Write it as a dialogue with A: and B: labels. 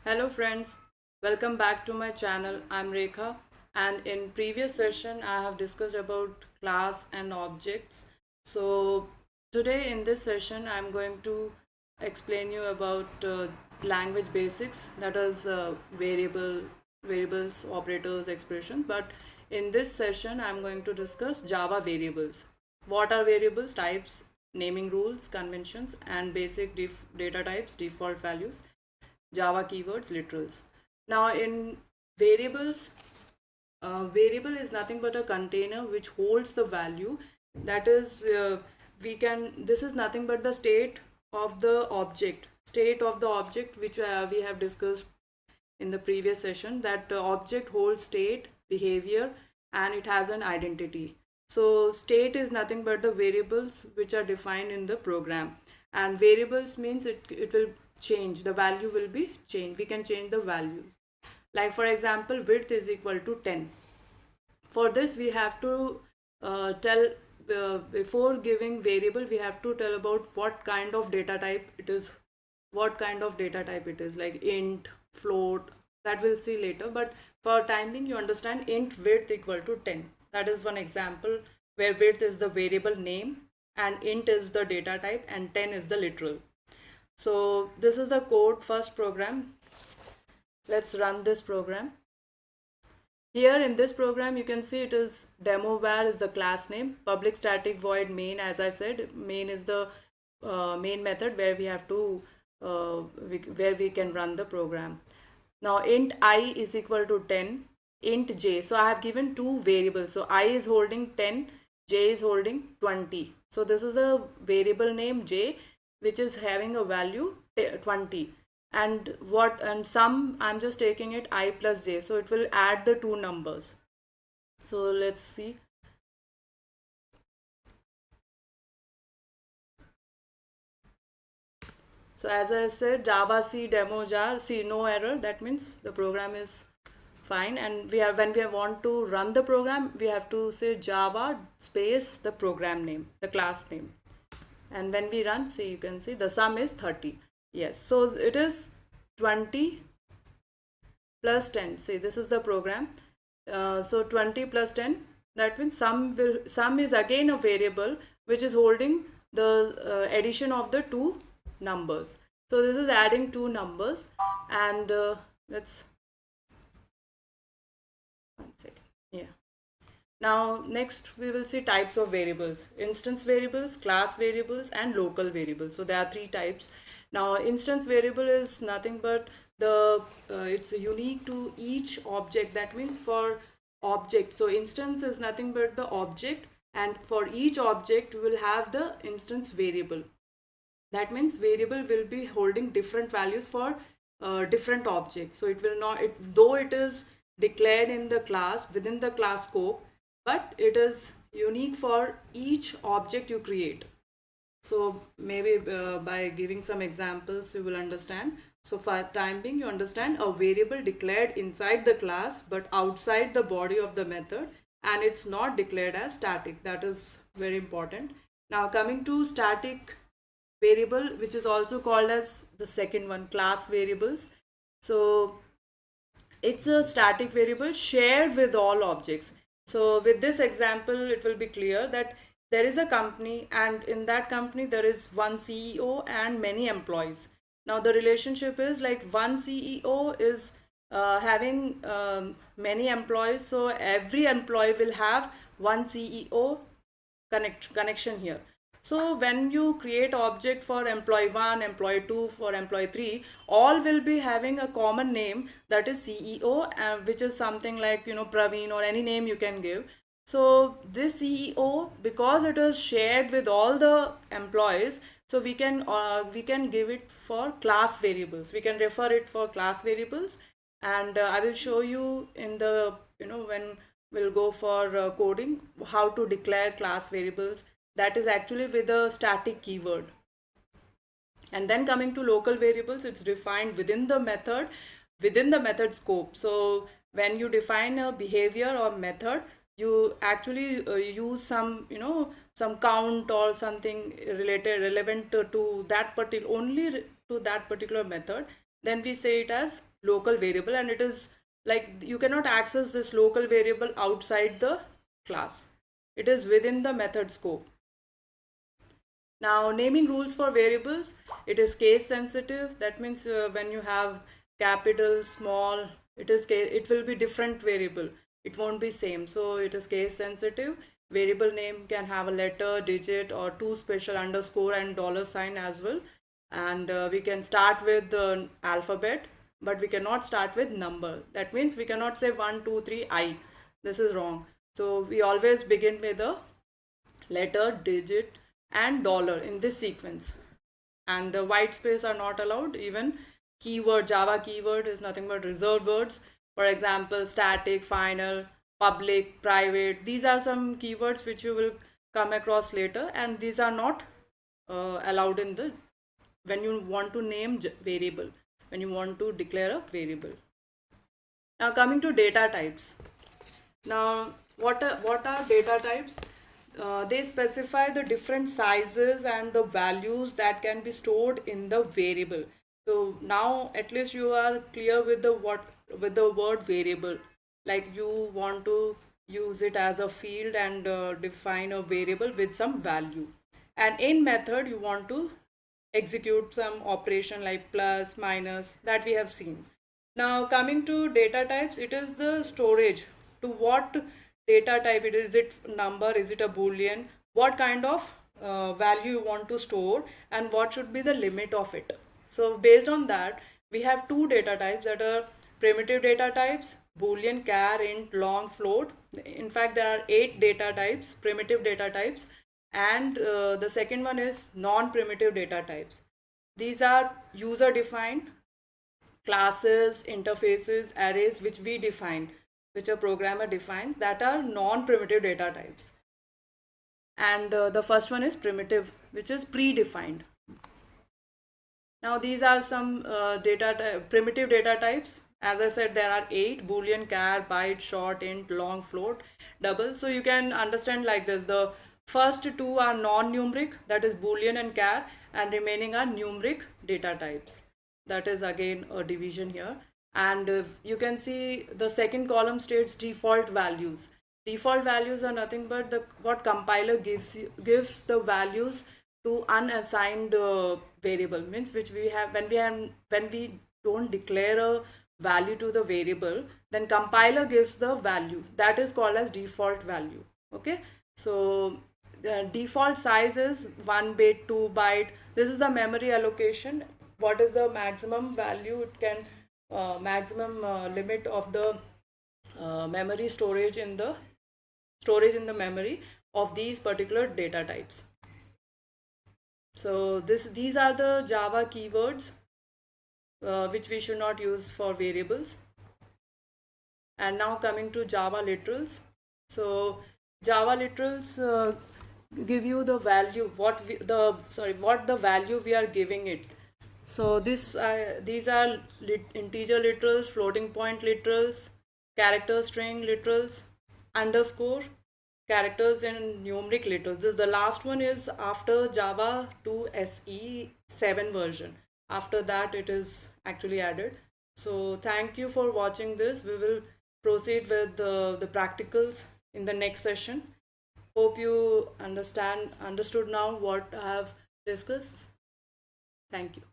A: Hello friends, welcome back to my channel. I'm Rekha, and in previous session I have discussed about class and objects. So today in this session I'm going to explain you about language basics, that is variables, operators, expressions. But in this session I'm going to discuss Java variables. What are variables? Types, naming rules, conventions, and basic data types, default values, Java keywords, literals. Now in variables, variable is nothing but a container which holds the value. That is, this is nothing but the state of the object which we have discussed in the previous session, that object holds state, behavior, and it has an identity. So state is nothing but the variables which are defined in the program, and variables means it will change, the value will be changed, we can change the values. Like for example, width is equal to 10. For this we have to tell, before giving variable we have to tell about what kind of data type it is, like int, float, that we'll see later. But for time being, you understand int width equal to 10. That is one example where width is the variable name and int is the data type and 10 is the literal. So this is the code, first program. Let's run this program. Here in this program, you can see it is demo var is the class name, public static void main. As I said, main is the main method where we have to where we can run the program. Now int I is equal to 10, int j. So I have given two variables. So I is holding 10, j is holding 20. So this is a variable name j which is having a value 20, and sum, I'm just taking it I plus j, so it will add the two numbers. So let's see. So as I said, Java C demo jar, see no error, that means the program is fine. And we have, when we want to run the program, we have to say Java space the program name, the class name. And when we run, see, you can see the sum is 30. Yes, so it is 20 plus 10. See, this is the program. So 20 plus 10, that means sum is again a variable which is holding the addition of the two numbers. So this is adding two numbers, and let's, one second. Yeah. Now next we will see types of variables: instance variables, class variables, and local variables. So there are three types. Now instance variable is nothing but the it's unique to each object. That means for object, so instance is nothing but the object, and for each object we will have the instance variable. That means variable will be holding different values for different objects. So it will not, though it is declared in the class, within the class scope, but it is unique for each object you create. So maybe by giving some examples you will understand. So for time being, you understand a variable declared inside the class but outside the body of the method, and it's not declared as static. That is very important. Now coming to static variable, which is also called as the second one, class variables. So it's a static variable shared with all objects. So with this example, it will be clear that there is a company, and in that company there is one CEO and many employees. Now the relationship is like one CEO is having many employees, so every employee will have one CEO connection here. So when you create object for employee 1, employee 2, for employee 3, all will be having a common name, that is CEO, which is something like, Praveen, or any name you can give. So this CEO, because it is shared with all the employees, so we can give it for class variables. We can refer it for class variables, and I will show you in the, when we'll go for coding, how to declare class variables. That is actually with a static keyword. And then coming to local variables, it's defined within the method scope. So when you define a behavior or method, you actually use some count or something relevant to that particular, only to that particular method. Then we say it as local variable, and it is like you cannot access this local variable outside the class. It is within the method scope. Now, naming rules for variables, it is case sensitive. That means when you have capital, small, it will be different variable. It won't be same. So it is case sensitive. Variable name can have a letter, digit, or two special underscore and dollar sign as well. And we can start with the alphabet, but we cannot start with number. That means we cannot say 1, 2, 3, I. This is wrong. So we always begin with a letter, digit, and dollar in this sequence. And white space are not allowed. Even keyword, Java keyword is nothing but reserved words. For example, static, final, public, private. These are some keywords which you will come across later, and these are not allowed in the when you want to name variable, when you want to declare a variable. Now coming to data types. Now what are data types? They specify the different sizes and the values that can be stored in the variable. So now at least you are clear with the word variable. Like you want to use it as a field and define a variable with some value. And in method you want to execute some operation like plus, minus, that we have seen. Now coming to data types, it is the storage. To what data type it is? It number? Is it a boolean? What kind of value you want to store, and what should be the limit of it? So based on that, we have two data types that are primitive data types, boolean, char, int, long, float. In fact, there are 8 data types, primitive data types, and the second one is non-primitive data types. These are user defined classes, interfaces, arrays which we define, which a programmer defines, that are non-primitive data types. And the first one is primitive, which is predefined. Now these are some primitive data types. As I said, there are 8: boolean, char, byte, short, int, long, float, double. So you can understand like this: the first two are non-numeric, that is boolean and char, and remaining are numeric data types. That is again a division here. And you can see the second column states default values. Default values are nothing but what compiler gives the values to unassigned variable, means which we have when we don't declare a value to the variable, then compiler gives the value that is called as default value. Okay, so the default size is 1 bit, 2 byte. This is the memory allocation. What is the maximum value it can maximum limit of the memory storage in the memory of these particular data types. So these are the Java keywords which we should not use for variables. And now coming to Java literals. So Java literals give you the value, what the value we are giving it. So these are integer literals, floating point literals, character string literals, underscore, characters, and numeric literals. The last one is after Java 2 SE 7 version. After that it is actually added. So thank you for watching this. We will proceed with the practicals in the next session. Hope you understood now what I have discussed. Thank you.